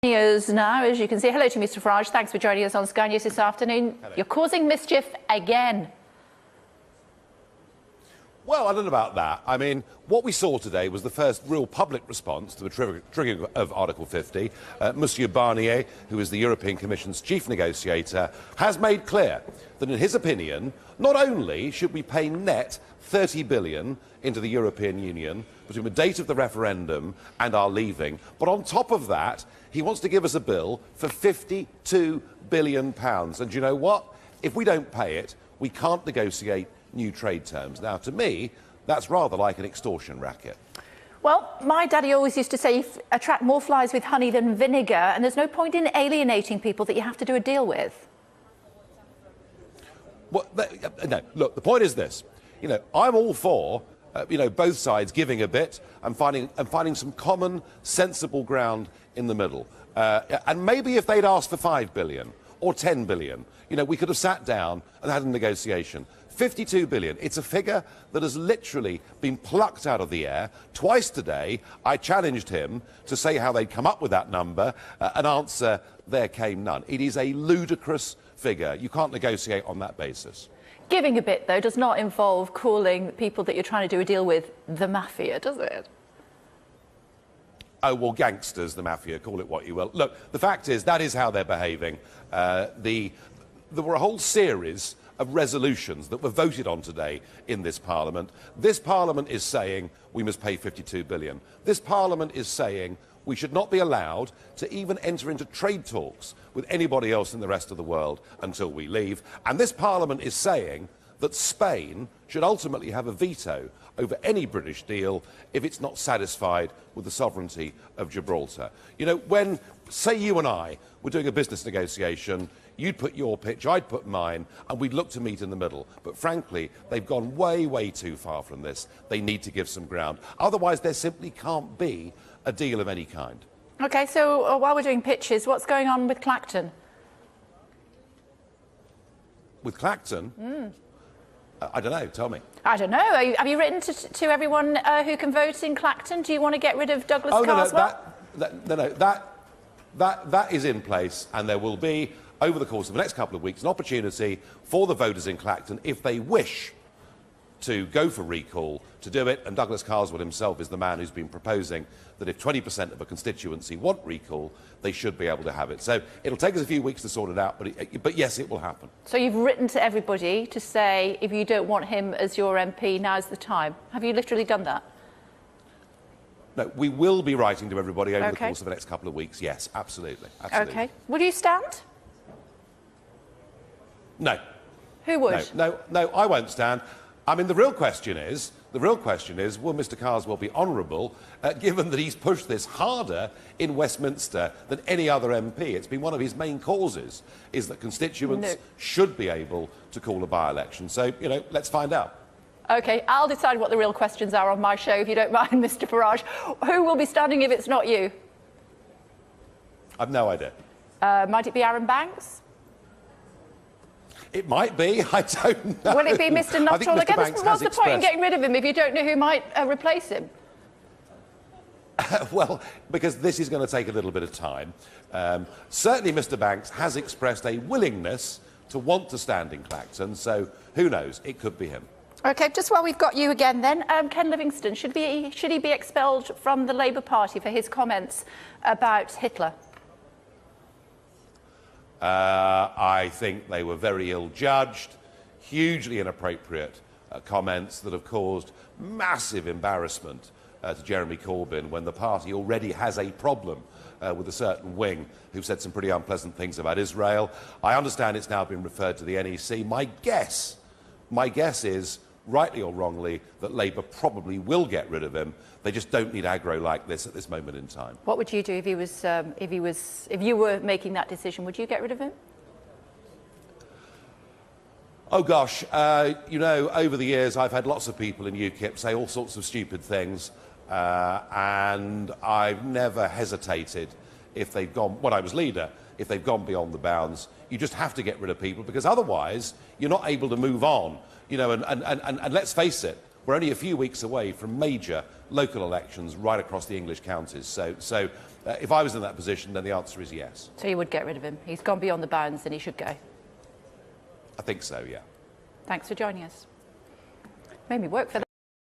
News now, as you can see. Hello to Mr. Farage. Thanks for joining us on Sky News this afternoon. Hello. You're causing mischief again. Well, I don't know about that. I mean, what we saw today was the first real public response to the triggering of Article 50. Monsieur Barnier, who is the European Commission's chief negotiator, has made clear that, in his opinion, not only should we pay net 30 billion into the European Union between the date of the referendum and our leaving, but on top of that, he wants to give us a bill for £52 billion. And you know what? If we don't pay it, we can't negotiate new trade terms. Now, to me, that's rather like an extortion racket. Well, my daddy always used to say, attract more flies with honey than vinegar, and there's no point in alienating people that you have to do a deal with. Well, no, look, the point is this. You know, I'm all for, both sides giving a bit and finding some common, sensible ground in the middle. And maybe if they'd asked for 5 billion or 10 billion, we could have sat down and had a negotiation. 52 billion. It's a figure that has literally been plucked out of the air. Twice today, I challenged him to say how they'd come up with that number. An answer, there came none. It is a ludicrous figure. You can't negotiate on that basis. Giving a bit, though, does not involve calling people that you're trying to do a deal with the mafia, does it? Oh, well, gangsters, the mafia, call it what you will. Look, the fact is, that is how they're behaving. There were a whole series of resolutions that were voted on today in this Parliament. This Parliament is saying we must pay 52 billion. This Parliament is saying we should not be allowed to even enter into trade talks with anybody else in the rest of the world until we leave. And this Parliament is saying that Spain should ultimately have a veto over any British deal if it's not satisfied with the sovereignty of Gibraltar. When, say, you and I were doing a business negotiation, you'd put your pitch, I'd put mine, and we'd look to meet in the middle. But frankly, they've gone way, way too far from this. They need to give some ground. Otherwise, there simply can't be a deal of any kind. OK, so while we're doing pitches, what's going on with Clacton? With Clacton? I don't know. Tell me. I don't know. Have you written to everyone who can vote in Clacton? Do you want to get rid of Douglas Carswell? That is in place, and there will be, over the course of the next couple of weeks, an opportunity for the voters in Clacton, if they wish to go for recall, to do it. And Douglas Carswell himself is the man who's been proposing that if 20% of a constituency want recall, they should be able to have it. So it'll take us a few weeks to sort it out, but yes, it will happen. So you've written to everybody to say, if you don't want him as your MP, now's the time. Have you literally done that? No, we will be writing to everybody over the course of the next couple of weeks. Yes, absolutely. OK. Will you stand? No. Who would? No, I won't stand. I mean, the real question is, will Mr Carswell be honourable, given that he's pushed this harder in Westminster than any other MP? It's been one of his main causes, is that constituents should be able to call a by-election. So, let's find out. OK, I'll decide what the real questions are on my show, if you don't mind, Mr Farage. Who will be standing if it's not you? I've no idea. Might it be Aaron Banks? It might be. I don't know. Will it be Mr Nuttall again? What's the point in getting rid of him if you don't know who might replace him? Well, because this is going to take a little bit of time. Certainly Mr Banks has expressed a willingness to want to stand in Clacton, so who knows? It could be him. OK, just while we've got you again then, Ken Livingstone, should he be expelled from the Labour Party for his comments about Hitler? I think they were very ill-judged, hugely inappropriate comments that have caused massive embarrassment to Jeremy Corbyn when the party already has a problem with a certain wing who've said some pretty unpleasant things about Israel. I understand it's now been referred to the NEC. My guess is, rightly or wrongly, that Labour probably will get rid of him. They just don't need aggro like this at this moment in time. What would you do if you were making that decision? Would you get rid of him? Oh gosh, over the years I've had lots of people in UKIP say all sorts of stupid things, and I've never hesitated if they've gone, when I was leader, if they've gone beyond the bounds. You just have to get rid of people, because otherwise you're not able to move on. And let's face it, we're only a few weeks away from major local elections right across the English counties. So If I was in that position, then the answer is yes. So you would get rid of him? He's gone beyond the bounds and he should go? I think so, yeah. Thanks for joining us. Made me work for that.